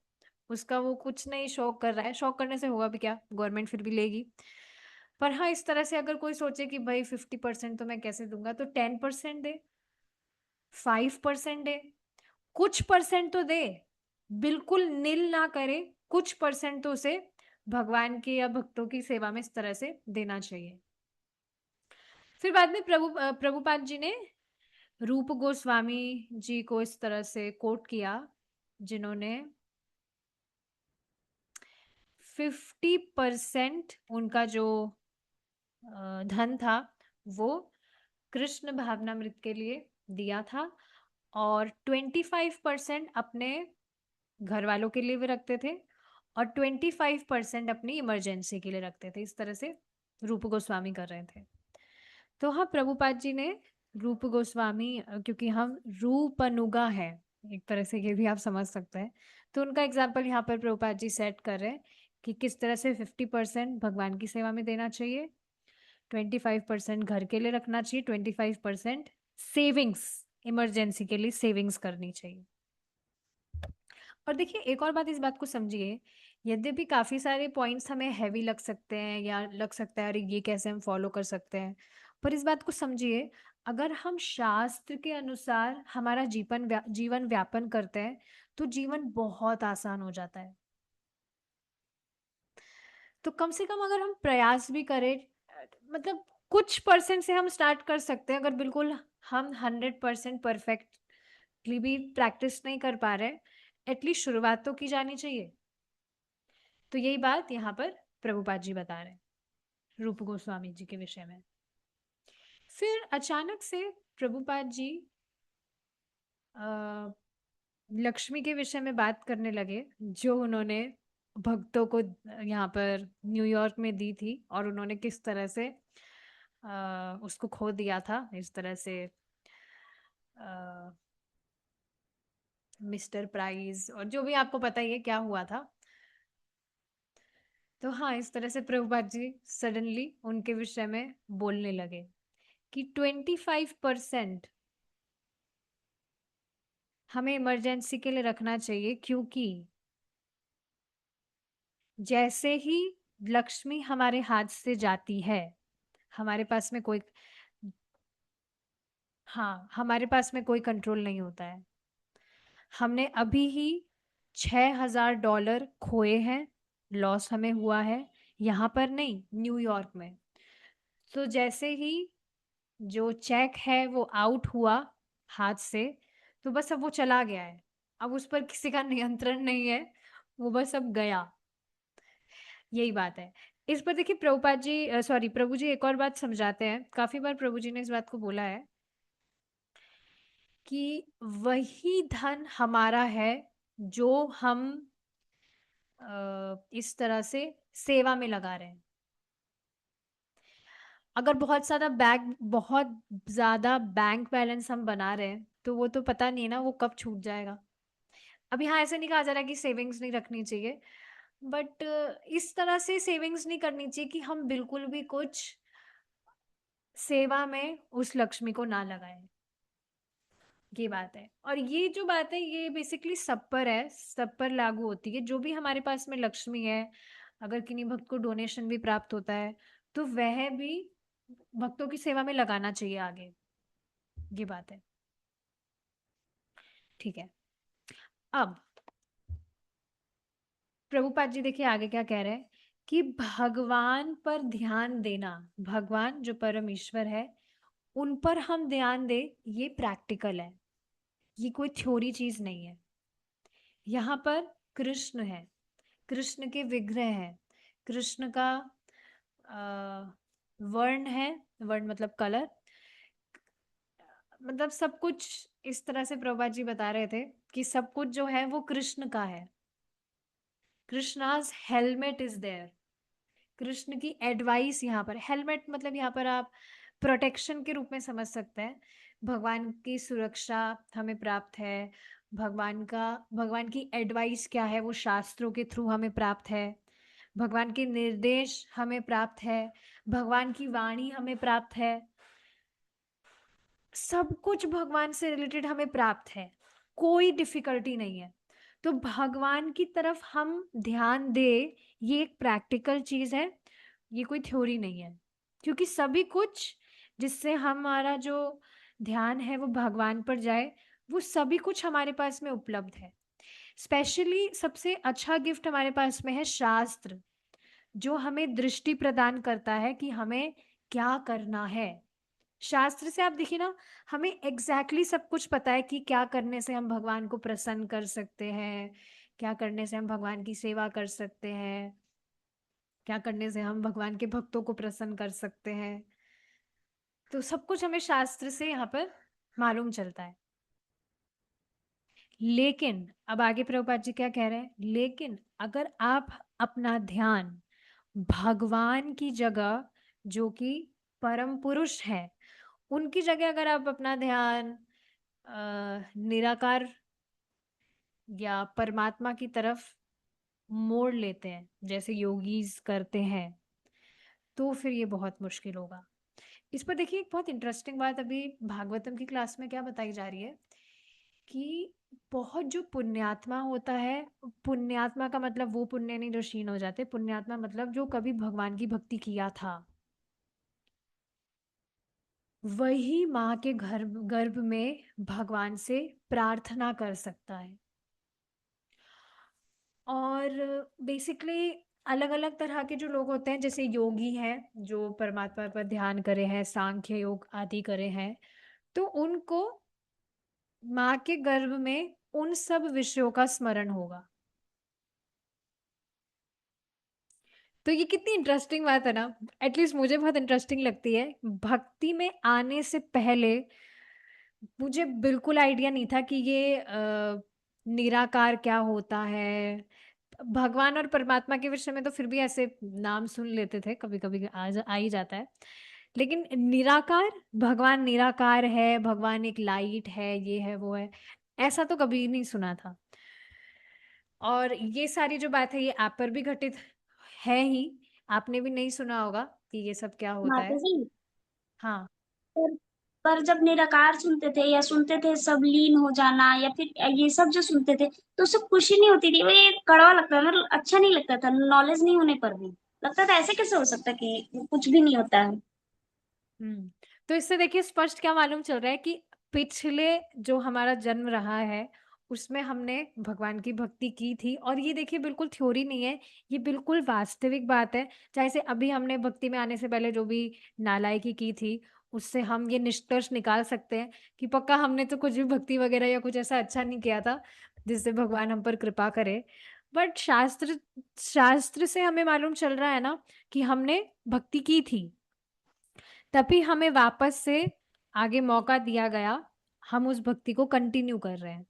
उसका वो कुछ नहीं शौक कर रहा है, शौक करने से होगा भी क्या, गवर्नमेंट फिर भी लेगी। पर हाँ, इस तरह से अगर कोई सोचे कि भाई 50% तो मैं कैसे दूंगा, तो 10% दे, 5% दे, कुछ परसेंट तो दे, बिल्कुल नील ना करे, कुछ परसेंट तो उसे भगवान की या भक्तों की सेवा में इस तरह से देना चाहिए। फिर बाद में प्रभुपाद जी ने रूप गोस्वामी जी को इस तरह से कोट किया, जिन्होंने 50% उनका जो धन था वो कृष्ण भावनामृत के लिए दिया था, और 25% अपने घर वालों के लिए भी रखते थे, और 25% अपनी इमरजेंसी के लिए रखते थे। इस तरह से रूप गोस्वामी कर रहे थे। तो हाँ, प्रभुपाद जी ने रूप गोस्वामी, क्योंकि हम रूपनुगा है, एक तरह से ये भी आप समझ सकते हैं। तो उनका एग्जाम्पल यहाँ पर प्रभुपाद जी सेट कर रहे हैं कि किस तरह से 50% भगवान की सेवा में देना चाहिए, 25% घर के लिए रखना चाहिए, 25% सेविंग्स, इमरजेंसी के लिए सेविंग्स करनी चाहिए। और देखिए एक और बात, इस बात को समझिए, यद्यपि काफ़ी सारे पॉइंट्स हमें हैवी लग सकते हैं या लग सकता है अरे ये कैसे हम फॉलो कर सकते हैं, पर इस बात को समझिए, अगर हम शास्त्र के अनुसार हमारा जीवन व्यापन करते हैं तो जीवन बहुत आसान हो जाता है। तो कम से कम अगर हम प्रयास भी करें, मतलब कुछ परसेंट से हम स्टार्ट कर सकते हैं। अगर बिल्कुल हम 100% परफेक्टली भी प्रैक्टिस नहीं कर पा रहे, एटलीस्ट शुरुआत तो की जानी चाहिए। तो यही बात यहाँ पर प्रभुपाद जी बता रहे हैं रूप गोस्वामी जी के विषय में। फिर अचानक से प्रभुपाद जी अ, लक्ष्मी के विषय में बात करने लगे, जो उन्होंने भक्तों को यहाँ पर न्यूयॉर्क में दी थी, और उन्होंने किस तरह से उसको खो दिया था, इस तरह से मिस्टर प्राइज, और जो भी आपको पता ही है क्या हुआ था। तो हाँ, इस तरह से प्रभुपाद जी सडनली उनके विषय में बोलने लगे कि 25% हमें इमरजेंसी के लिए रखना चाहिए, क्योंकि जैसे ही लक्ष्मी हमारे हाथ से जाती है, हमारे पास में कोई, हाँ, हमारे पास में कोई कंट्रोल नहीं होता है। हमने अभी ही $6,000 खोए हैं, लॉस हमें हुआ है, यहाँ पर नहीं, न्यूयॉर्क में। तो जैसे ही जो चेक है वो आउट हुआ हाथ से, तो बस अब वो चला गया है, अब उस पर किसी का नियंत्रण नहीं है, वो बस अब गया। यही बात है। इस पर देखिए प्रभुपाद जी, सॉरी, प्रभु जी एक और बात समझाते हैं, काफी बार प्रभु जी ने इस बात को बोला है कि वही धन हमारा है जो हम इस तरह से सेवा में लगा रहे हैं। अगर बहुत ज्यादा बैंक बैलेंस हम बना रहे हैं, तो वो तो पता नहीं ना वो कब छूट जाएगा। अब यहाँ ऐसे नहीं कहा जा रहा कि सेविंग्स नहीं रखनी चाहिए, बट इस तरह से सेविंग्स नहीं करनी चाहिए कि हम बिल्कुल भी कुछ सेवा में उस लक्ष्मी को ना लगाएं। ये बात है, और ये जो बात है ये बेसिकली सब पर है, सब पर लागू होती है। जो भी हमारे पास में लक्ष्मी है, अगर किन्हीं भक्त को डोनेशन भी प्राप्त होता है, तो वह भी भक्तों की सेवा में लगाना चाहिए आगे। ये बात है, ठीक है। अब प्रभुपाद जी देखिए आगे क्या कह रहे हैं कि भगवान पर ध्यान देना, भगवान जो परम ईश्वर है उन पर हम ध्यान दे, ये प्रैक्टिकल है, ये कोई थ्योरी चीज नहीं है। यहाँ पर कृष्ण है, कृष्ण के विग्रह है, कृष्ण का वर्ण है, वर्ण मतलब कलर, मतलब सब कुछ इस तरह से प्रभुपाद जी बता रहे थे कि सब कुछ जो है वो कृष्ण का है। Krishna's helmet is there, Krishna की एडवाइस, यहाँ पर हेलमेट मतलब यहाँ पर आप प्रोटेक्शन के रूप में समझ सकते हैं। भगवान की सुरक्षा हमें प्राप्त है, भगवान की एडवाइस क्या है वो शास्त्रों के थ्रू हमें प्राप्त है, भगवान के निर्देश हमें प्राप्त है, भगवान की वाणी हमें प्राप्त है, सब कुछ भगवान से रिलेटेड हमें प्राप्त है, कोई डिफिकल्टी नहीं है। तो भगवान की तरफ हम ध्यान दे, ये एक प्रैक्टिकल चीज है, ये कोई थ्योरी नहीं है, क्योंकि सभी कुछ जिससे हमारा जो ध्यान है वो भगवान पर जाए, वो सभी कुछ हमारे पास में उपलब्ध है। स्पेशली सबसे अच्छा गिफ्ट हमारे पास में है शास्त्र, जो हमें दृष्टि प्रदान करता है कि हमें क्या करना है। शास्त्र से आप देखिए ना, हमें एग्जैक्टली सब कुछ पता है कि क्या करने से हम भगवान को प्रसन्न कर सकते हैं, क्या करने से हम भगवान की सेवा कर सकते हैं, क्या करने से हम भगवान के भक्तों को प्रसन्न कर सकते हैं। तो सब कुछ हमें शास्त्र से यहाँ पर मालूम चलता है। लेकिन अब आगे प्रभुपाद जी क्या कह रहे हैं, लेकिन अगर आप अपना ध्यान भगवान की जगह, जो कि परम पुरुष है, उनकी जगह अगर आप अपना ध्यान निराकार या परमात्मा की तरफ मोड़ लेते हैं जैसे योगीज करते हैं, तो फिर ये बहुत मुश्किल होगा। इस पर देखिए एक बहुत इंटरेस्टिंग बात अभी भागवतम की क्लास में क्या बताई जा रही है कि बहुत जो पुण्यात्मा होता है, पुण्यात्मा का मतलब वो पुण्य नहीं जो क्षीण हो जाते, पुण्यात्मा मतलब जो कभी भगवान की भक्ति किया था, वही माँ के गर्भ गर्भ में भगवान से प्रार्थना कर सकता है। और बेसिकली अलग अलग तरह के जो लोग होते हैं, जैसे योगी हैं जो परमात्मा पर ध्यान करे हैं, सांख्य योग आदि करे हैं, तो उनको माँ के गर्भ में उन सब विषयों का स्मरण होगा। तो ये कितनी इंटरेस्टिंग बात है ना, एटलीस्ट मुझे बहुत इंटरेस्टिंग लगती है। भक्ति में आने से पहले मुझे बिल्कुल आइडिया नहीं था कि ये निराकार क्या होता है। भगवान और परमात्मा के विषय में तो फिर भी ऐसे नाम सुन लेते थे, कभी कभी आ ही जाता है, लेकिन निराकार, भगवान निराकार है, भगवान एक लाइट है, ये है वो है, ऐसा तो कभी नहीं सुना था। और ये सारी जो बात है ये आप पर भी घटित है ही, आपने भी नहीं सुना होगा कि ये सब क्या होता माता है। जी, हाँ। पर, पर जब निराकार सुनते थे या सुनते थे सब लीन हो जाना या फिर ये सब जो सुनते थे, तो उससे खुशी नहीं होती थी, वो ये कड़वा लगता था, मतलब अच्छा नहीं लगता था, नॉलेज नहीं होने पर भी लगता था ऐसे कैसे हो सकता है कि कुछ भी नहीं होता है। हम्म। तो इससे देखिए स्पष्ट क्या मालूम चल रहा है कि पिछले जो हमारा जन्म रहा है उसमें हमने भगवान की भक्ति की थी, और ये देखिए बिल्कुल थ्योरी नहीं है, ये बिल्कुल वास्तविक बात है। चाहे से अभी हमने भक्ति में आने से पहले जो भी नालायकी की थी, उससे हम ये निष्कर्ष निकाल सकते हैं कि पक्का हमने तो कुछ भी भक्ति वगैरह या कुछ ऐसा अच्छा नहीं किया था जिससे भगवान हम पर कृपा करे। बट शास्त्र शास्त्र से हमें मालूम चल रहा है ना कि हमने भक्ति की थी, तभी हमें वापस से आगे मौका दिया गया, हम उस भक्ति को कंटिन्यू कर रहे हैं।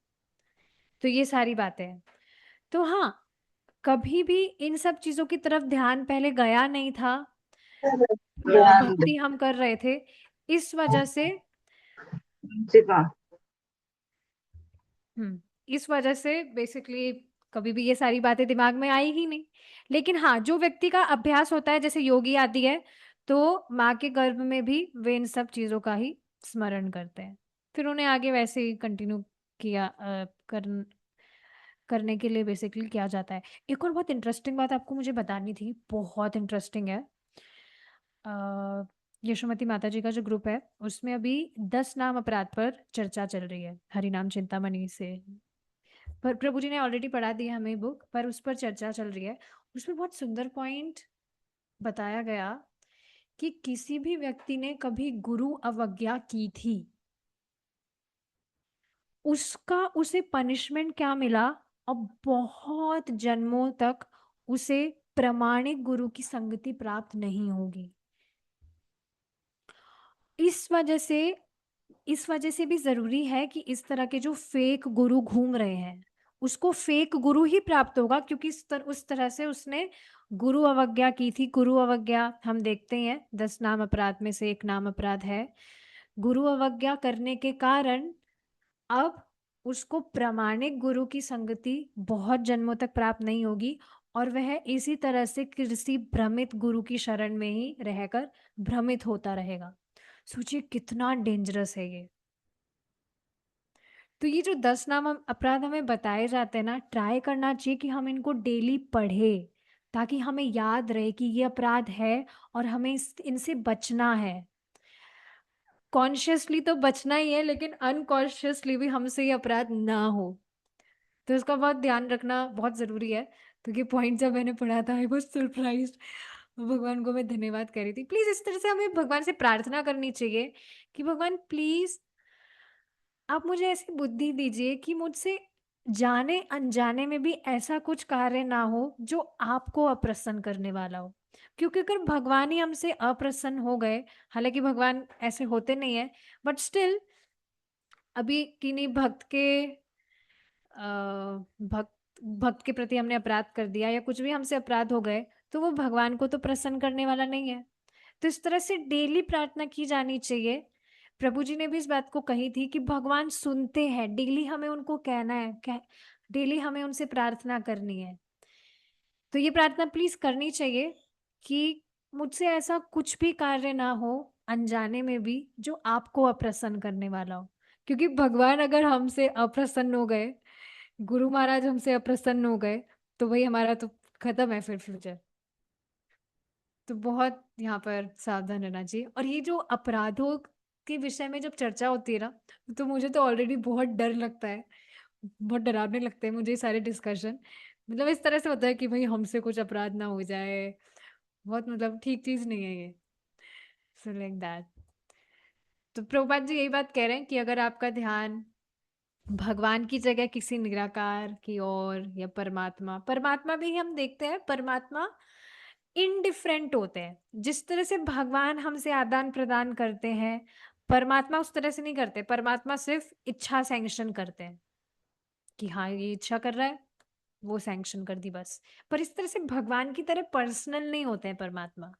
तो ये सारी बातें हैं। तो हाँ, कभी भी इन सब चीजों की तरफ ध्यान पहले गया नहीं था, भक्ति हम कर रहे थे, इस वजह से इस वजह से बेसिकली कभी भी ये सारी बातें दिमाग में आई ही नहीं। लेकिन हाँ, जो व्यक्ति का अभ्यास होता है जैसे योगी आदि है, तो माँ के गर्भ में भी वे इन सब चीजों का ही स्मरण करते हैं, फिर उन्हें आगे वैसे ही कंटिन्यू किया करने के लिए बेसिकली किया जाता है। एक और बहुत इंटरेस्टिंग बात आपको मुझे बतानी थी, बहुत इंटरेस्टिंग है। अ, यशोमती माता जी का जो ग्रुप है उसमें अभी 10 नाम अपराध पर चर्चा चल रही है, हरिनाम चिंतामणि से। पर प्रभु जी ने ऑलरेडी पढ़ा दी है हमें बुक, पर उस पर चर्चा चल रही है। उसमें बहुत सुंदर पॉइंट बताया गया कि किसी भी व्यक्ति ने कभी गुरु अवज्ञा की थी, उसका उसे पनिशमेंट क्या मिला, अब बहुत जन्मों तक उसे प्रमाणिक गुरु की संगति प्राप्त नहीं होगी। इस वजह से इस वजह से भी जरूरी है कि इस तरह के जो फेक गुरु घूम रहे हैं उसको फेक गुरु ही प्राप्त होगा, क्योंकि उस तरह से उसने गुरु अवज्ञा की थी। गुरु अवज्ञा हम देखते हैं 10 नाम अपराध में से एक नाम अपराध है। गुरु अवज्ञा करने के कारण अब उसको प्रामाणिक गुरु की संगति बहुत जन्मों तक प्राप्त नहीं होगी, और वह इसी तरह से किसी भ्रमित गुरु की शरण में ही रहकर भ्रमित होता रहेगा। सोचिए कितना डेंजरस है ये। तो ये जो 10 नाम अपराध हमें बताए जाते हैं ना, ट्राई करना चाहिए कि हम इनको डेली पढ़े, ताकि हमें याद रहे कि ये अपराध है और हमें इनसे बचना है। कॉन्शियसली तो बचना ही है, लेकिन अनकॉन्शियसली भी हमसे ये अपराध ना हो, तो इसका बहुत ध्यान रखना बहुत जरूरी है। तो ये पॉइंट जब मैंने पढ़ा था आई वाज सरप्राइज्ड, भगवान को मैं धन्यवाद कर रही थी। प्लीज इस तरह से हमें भगवान से प्रार्थना करनी चाहिए कि भगवान प्लीज आप मुझे ऐसी बुद्धि दीजिए कि मुझसे जाने अनजाने में भी ऐसा कुछ कार्य ना हो जो आपको अप्रसन्न करने वाला हो। क्योंकि अगर भगवान ही हमसे अप्रसन्न हो गए, हालांकि भगवान ऐसे होते नहीं है, बट स्टिल अभी किन्हीं भक्त भक्त के प्रति हमने अपराध कर दिया या कुछ भी हमसे अपराध हो गए, तो वो भगवान को तो प्रसन्न करने वाला नहीं है। तो इस तरह से डेली प्रार्थना की जानी चाहिए, प्रभु जी ने भी इस बात को कही थी कि भगवान सुनते हैं, डेली हमें उनको कहना है, डेली हमें उनसे प्रार्थना करनी है। तो ये प्रार्थना प्लीज करनी चाहिए कि मुझसे ऐसा कुछ भी कार्य ना हो अनजाने में भी जो आपको अप्रसन्न करने वाला हो, क्योंकि भगवान अगर हमसे अप्रसन्न हो गए, गुरु महाराज हमसे अप्रसन्न हो गए, तो भाई हमारा तो खत्म है फिर फ्यूचर। तो बहुत यहाँ पर सावधान रहना चाहिए। और ये जो अपराधों के विषय में जब चर्चा होती है ना, तो मुझे तो ऑलरेडी बहुत डर लगता है, बहुत डरावने लगते हैं मुझे ये सारे डिस्कशन। मतलब इस तरह से होता है कि भाई हमसे कुछ अपराध ना हो जाए, बहुत मतलब ठीक चीज नहीं है ये। So like that. तो प्रभुपाद जी यही बात कह रहे हैं कि अगर आपका ध्यान भगवान की जगह किसी निराकार की ओर, या परमात्मा, परमात्मा भी हम देखते हैं परमात्मा इनडिफरेंट होते हैं। जिस तरह से भगवान हमसे आदान प्रदान करते हैं, परमात्मा उस तरह से नहीं करते। परमात्मा सिर्फ इच्छा सैंक्शन करते हैं कि हाँ ये इच्छा कर रहा है, वो सैंक्शन कर दी बस। पर इस तरह से भगवान की तरह पर्सनल नहीं होते हैं परमात्मा।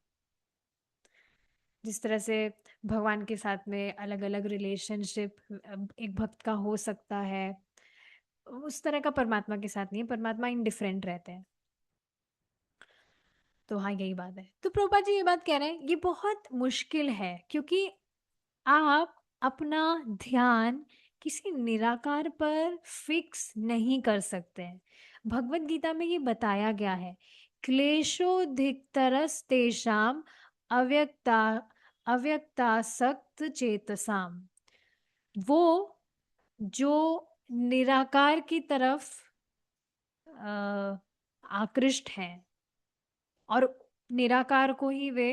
जिस तरह से भगवान के साथ में अलग अलग रिलेशनशिप एक भक्त का हो सकता है, उस तरह का परमात्मा के साथ नहीं है। परमात्मा इनडिफरेंट रहते हैं। तो हाँ यही बात है। तो प्रभुपाद जी ये बात कह रहे हैं ये बहुत मुश्किल है, क्योंकि आप अपना ध्यान किसी निराकार पर फिक्स नहीं कर सकते हैं। भगवत गीता में ये बताया गया है, क्लेशोधिकतरस तेषाम अव्यक्ता अव्यक्तासक्त चेतसाम। वो जो निराकार की तरफ अ, आकृष्ट हैं, और निराकार को ही वे,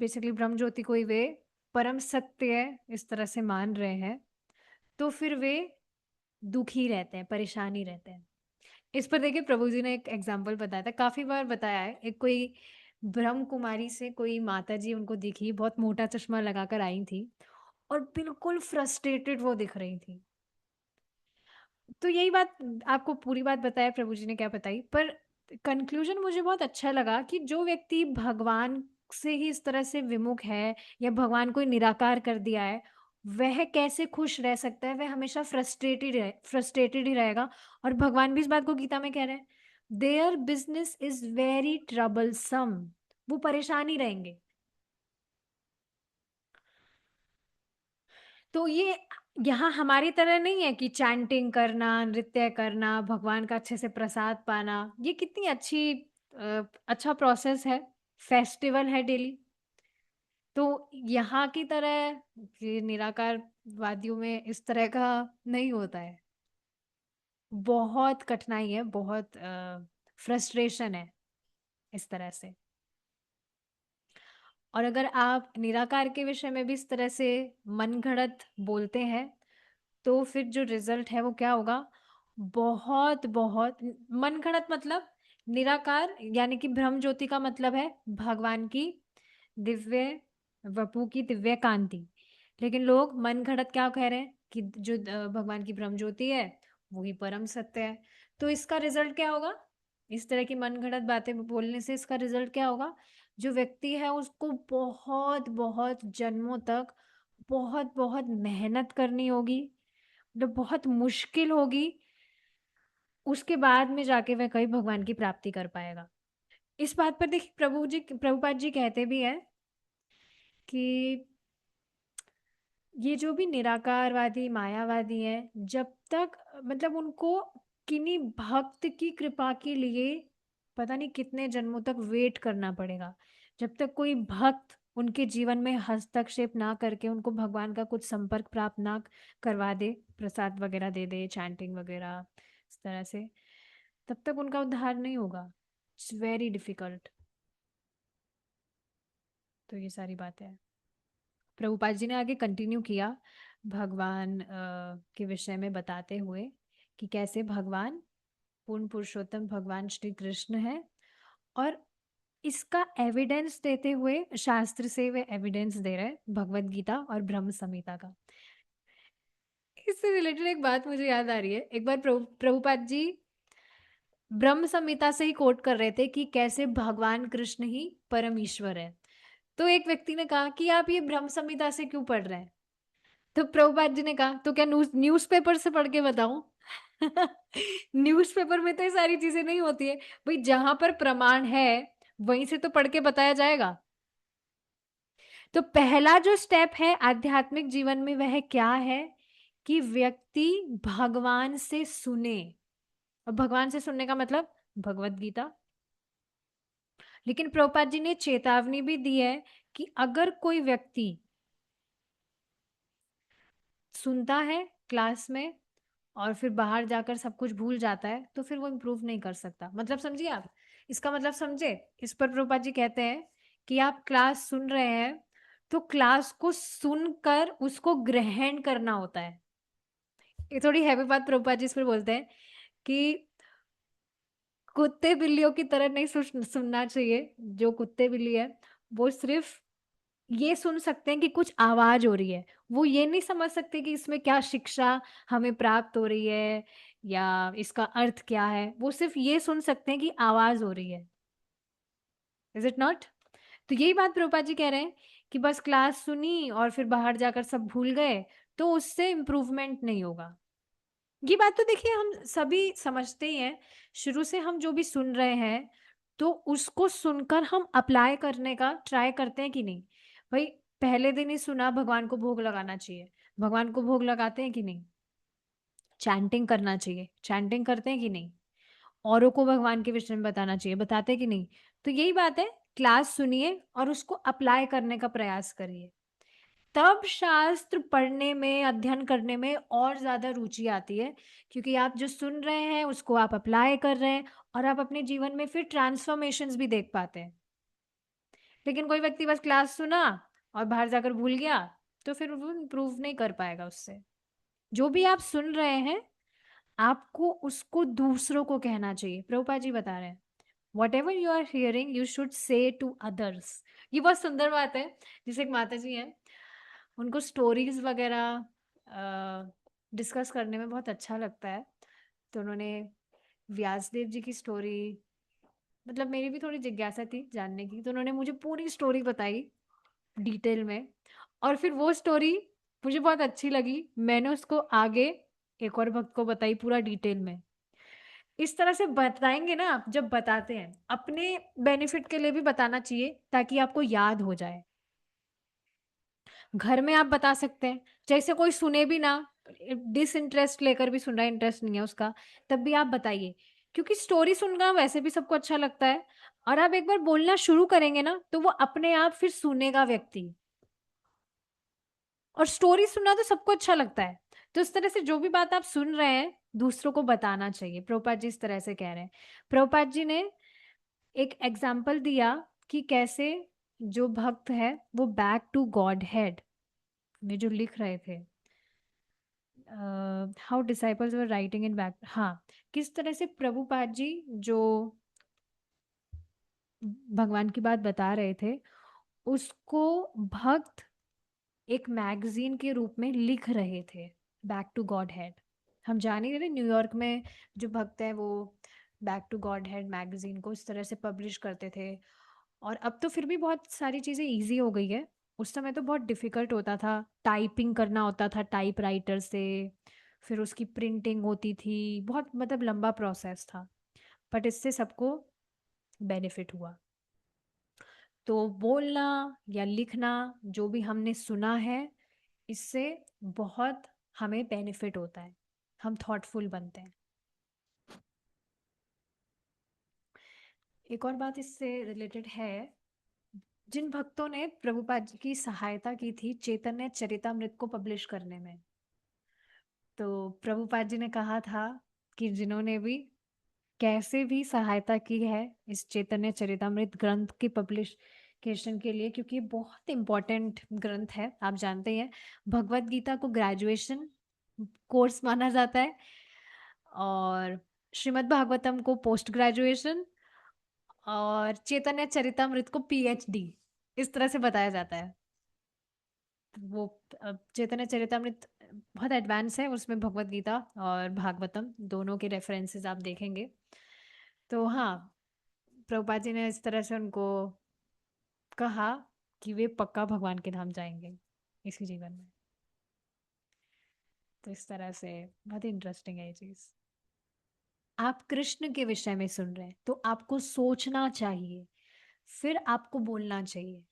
बेसिकली ब्रह्म ज्योति को ही वे परम सत्य है इस तरह से मान रहे हैं, तो फिर वे दुखी रहते हैं, परेशानी रहते हैं। इस पर देखिए प्रभु जी ने एक एग्जाम्पल बताया था, काफी बार बताया है। एक कोई ब्रह्म कुमारी से कोई माता जी उनको दिखी, बहुत मोटा चश्मा लगाकर आई थी और बिल्कुल फ्रस्ट्रेटेड वो दिख रही थी। तो यही बात, आपको पूरी बात बताया प्रभु जी ने क्या बताई, पर कंक्लूजन मुझे बहुत अच्छा लगा कि जो व्यक्ति भगवान से ही इस तरह से विमुख है, या भगवान को ही निराकार कर दिया है, वह कैसे खुश रह सकता है? वह हमेशा फ्रस्ट्रेटेड ही रहेगा। और भगवान भी इस बात को गीता में कह रहे हैं, their business is very troublesome. वो परेशान ही रहेंगे। तो ये यहाँ हमारी तरह नहीं है कि चैंटिंग करना, नृत्य करना, भगवान का अच्छे से प्रसाद पाना, ये कितनी अच्छी अच्छा प्रोसेस है, फेस्टिवल है डेली। तो यहाँ की तरह ये निराकार वादियों में इस तरह का नहीं होता है। बहुत कठिनाई है, बहुत फ्रस्ट्रेशन है इस तरह से। और अगर आप निराकार के विषय में भी इस तरह से मनगढ़ंत बोलते हैं, तो फिर जो रिजल्ट है वो क्या होगा? बहुत बहुत मनगढ़ंत, मतलब निराकार यानी कि ब्रह्म ज्योति का मतलब है भगवान की दिव्य वपु की दिव्य कांति। लेकिन लोग मनगढ़ंत क्या कह रहे हैं कि जो भगवान की ब्रह्म ज्योति है वो ही परम सत्य है। तो इसका रिजल्ट क्या होगा? इस तरह की मनगढ़ंत बातें बोलने से इसका रिजल्ट क्या होगा? जो व्यक्ति है उसको बहुत बहुत जन्मों तक बहुत बहुत मेहनत करनी होगी, मतलब बहुत मुश्किल होगी। उसके बाद में जाके वह कहीं भगवान की प्राप्ति कर पाएगा। इस बात पर देखिए प्रभुपाद जी कहते भी हैं कि ये जो भी निराकारवादी मायावादी हैं, जब तक मतलब उनको किन्हीं भक्त की कृपा के लिए पता नहीं कितने जन्मों तक वेट करना पड़ेगा। जब तक कोई भक्त उनके जीवन में हस्तक्षेप ना करके उनको भगवान का कुछ संपर्क प्राप्त ना करवा दे, प्रसाद वगैरह दे दे, चैंटिंग वगैरह इस तरह से, तब तक उनका उद्धार नहीं होगा। It's very difficult. तो ये सारी बातें हैं। प्रभुपाद जी ने आगे कंटिन्यू किया भगवान के विषय में बताते हुए कि कैसे भगवान पूर्ण पुरुषोत्तम भगवान श्री कृष्ण है। और इसका एविडेंस देते हुए शास्त्र से वे एविडेंस दे रहे हैं, भगवत गीता और ब्रह्म संहिता का। इससे रिलेटेड एक बात मुझे याद आ रही है। एक बार प्रभुपाद जी ब्रह्म संहिता से ही कोट कर रहे थे कि कैसे भगवान कृष्ण ही परम ईश्वर है। तो एक व्यक्ति ने कहा कि आप ये ब्रह्म संहिता से क्यों पढ़ रहे हैं? तो प्रभुपाद जी ने कहा तो क्या न्यूज़पेपर से पढ़ के बताऊं? न्यूज़पेपर में तो ये सारी चीजें नहीं होती है भाई, जहां पर प्रमाण है वहीं से तो पढ़ के बताया जाएगा। तो पहला जो स्टेप है आध्यात्मिक जीवन में वह क्या है कि व्यक्ति भगवान से सुने। और भगवान से सुनने का मतलब भगवत गीता। लेकिन प्रभुपाद जी ने चेतावनी भी दी है कि अगर कोई व्यक्ति सुनता है क्लास में और फिर बाहर जाकर सब कुछ भूल जाता है तो फिर वो इम्प्रूव नहीं कर सकता। मतलब समझिए आप, इसका मतलब समझे। इस पर प्रभुपाद जी कहते हैं कि आप क्लास सुन रहे हैं तो क्लास को सुनकर उसको ग्रहण करना होता है। ये थोड़ी हैवी बात प्रभुपाद जी इस पर बोलते हैं कि कुत्ते बिल्लियों की तरह नहीं सुनना चाहिए। जो कुत्ते बिल्ली है वो सिर्फ ये सुन सकते हैं कि कुछ आवाज हो रही है, वो ये नहीं समझ सकते कि इसमें क्या शिक्षा हमें प्राप्त हो रही है या इसका अर्थ क्या है। वो सिर्फ ये सुन सकते हैं कि आवाज हो रही है। Is it not? तो यही बात प्रभुपाद जी कह रहे हैं कि बस क्लास सुनी और फिर बाहर जाकर सब भूल गए तो उससे इम्प्रूवमेंट नहीं होगा। ये बात तो देखिए हम सभी समझते ही हैं। शुरू से हम जो भी सुन रहे हैं तो उसको सुनकर हम अप्लाई करने का ट्राई करते हैं कि नहीं। भाई, पहले दिन ही सुना भगवान को भोग लगाना चाहिए, भगवान को भोग लगाते हैं कि नहीं? चैंटिंग करना चाहिए, चैंटिंग करते हैं कि नहीं? औरों को भगवान के विषय में बताना चाहिए, बताते हैं कि नहीं? तो यही बात है, क्लास सुनिए और उसको अप्लाई करने का प्रयास करिए। तब शास्त्र पढ़ने में, अध्ययन करने में और ज्यादा रुचि आती है, क्योंकि आप जो सुन रहे हैं उसको आप अप्लाई कर रहे हैं और आप अपने जीवन में फिर ट्रांसफॉर्मेशंस भी देख पाते हैं। लेकिन कोई व्यक्ति बस क्लास सुना और बाहर जाकर भूल गया तो फिर वो इम्प्रूव नहीं कर पाएगा उससे। जो भी आप सुन रहे हैं आपको उसको दूसरों को कहना चाहिए। प्रभुपाद जी बता रहे हैं whatever you are hearing you should say to others. ये बहुत सुंदर बात है। जैसे एक माता जी हैं, उनको स्टोरीज वगैरह डिस्कस करने में बहुत अच्छा लगता है। तो उन्होंने व्यासदेव जी की स्टोरी, मतलब मेरी भी थोड़ी जिज्ञासा थी जानने की, तो उन्होंने मुझे पूरी स्टोरी बताई डिटेल में। और फिर वो स्टोरी मुझे बहुत अच्छी लगी, मैंने उसको आगे एक और भक्त को बताई पूरा डिटेल में। इस तरह से बताएंगे ना आप, जब बताते हैं अपने बेनिफिट के लिए भी बताना चाहिए ताकि आपको याद हो जाए। घर में आप बता सकते हैं, जैसे कोई सुने भी ना, डिसइंटरेस्ट लेकर भी सुन रहा है, इंटरेस्ट नहीं है उसका, तब भी आप बताइए। क्योंकि स्टोरी सुनना वैसे भी सबको अच्छा लगता है, और आप एक बार बोलना शुरू करेंगे ना तो वो अपने आप फिर सुनेगा व्यक्ति। और स्टोरी सुनना तो सबको अच्छा लगता है। तो इस तरह से जो भी बात आप सुन रहे हैं दूसरों को बताना चाहिए। प्रभुपाद जी इस तरह से कह रहे हैं। प्रभुपाद जी ने एक एग्जाम्पल दिया कि कैसे जो भक्त है वो बैक टू गॉड हेड में जो लिख रहे थे, how disciples were writing in back, हाँ, किस तरह से प्रभुपाद जी जो भगवान की बात बता रहे थे उसको भक्त एक मैगजीन के रूप में लिख रहे थे। बैक टू गॉड हेड, हम जान ही रहे न्यूयॉर्क में जो भक्त है वो back to Godhead magazine को इस तरह से पब्लिश करते थे। और अब तो फिर भी बहुत सारी चीज़ें इजी हो गई है। उस समय तो बहुत डिफिकल्ट होता था, टाइपिंग करना होता था टाइपराइटर से, फिर उसकी प्रिंटिंग होती थी, बहुत मतलब लंबा प्रोसेस था। बट इससे सबको बेनिफिट हुआ। तो बोलना या लिखना जो भी हमने सुना है इससे बहुत हमें बेनिफिट होता है, हम थॉटफुल बनते हैं। एक और बात इससे रिलेटेड है, जिन भक्तों ने प्रभुपाद जी की सहायता की थी चैतन्य चरितामृत को पब्लिश करने में, तो प्रभुपाद जी ने कहा था कि जिन्होंने भी कैसे भी सहायता की है इस चैतन्य चरितामृत ग्रंथ की पब्लिकेशन के लिए, क्योंकि ये बहुत इम्पोर्टेंट ग्रंथ है। आप जानते ही हैं भगवत गीता को ग्रेजुएशन कोर्स माना जाता है और श्रीमद् भागवतम को पोस्ट ग्रेजुएशन और चैतन्य चरितामृत को पीएचडी, इस तरह से बताया जाता है। वो चैतन्य चरितामृत बहुत एडवांस है, उसमें भगवत गीता और भागवतम दोनों के रेफरेंसेस आप देखेंगे। तो हाँ, प्रभुपाद जी ने इस तरह से उनको कहा कि वे पक्का भगवान के धाम जाएंगे इसी जीवन में। तो इस तरह से बहुत इंटरेस्टिंग है ये चीज। आप कृष्ण के विषय में सुन रहे हैं तो आपको सोचना चाहिए, फिर आपको बोलना चाहिए।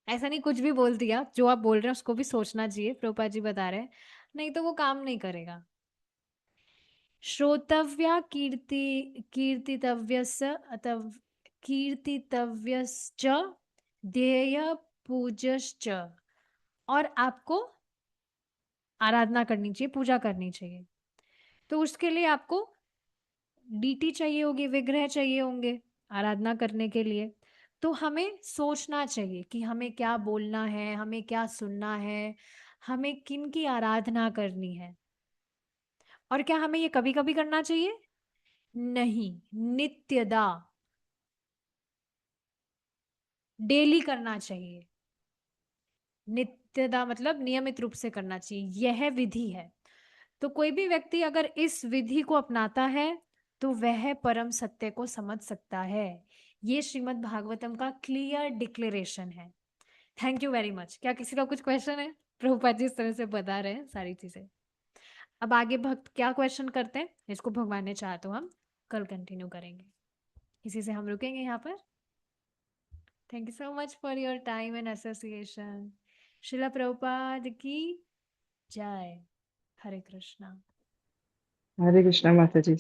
ऐसा नहीं कुछ भी बोल दिया, जो आप बोल रहे हैं उसको भी सोचना चाहिए, प्रभुपाद जी बता रहे हैं, नहीं तो वो काम नहीं करेगा। श्रोतव्या कीर्तितव्यस्य अतव कीर्तितव्यश्च ध्येय पूजश्च। और आपको आराधना करनी चाहिए, पूजा करनी चाहिए। तो उसके लिए आपको डीटी चाहिए होगी, विग्रह चाहिए होंगे आराधना करने के लिए। तो हमें सोचना चाहिए कि हमें क्या बोलना है, हमें क्या सुनना है, हमें किन की आराधना करनी है। और क्या हमें ये कभी कभी करना चाहिए? नहीं, नित्यदा, डेली करना चाहिए। नित्यदा मतलब नियमित रूप से करना चाहिए, यह विधि है। तो कोई भी व्यक्ति अगर इस विधि को अपनाता है तो वह परम सत्य को समझ सकता है। ये श्रीमद् भागवतम का क्लियर डिक्लेरेशन है। Thank you very much. क्या किसी का कुछ क्वेश्चन है? प्रभुपाद जी इस तरह से बता रहे हैं सारी चीजें। अब आगे भक्त क्या क्वेश्चन करते हैं, इसको भगवान ने चाहा तो हम कल कंटिन्यू करेंगे। इसी से हम रुकेंगे यहाँ पर। Thank you so much for your time and association. शिला प्रभुपाद की जय। हरे कृष्णा। हरे कृष्णा माता जी।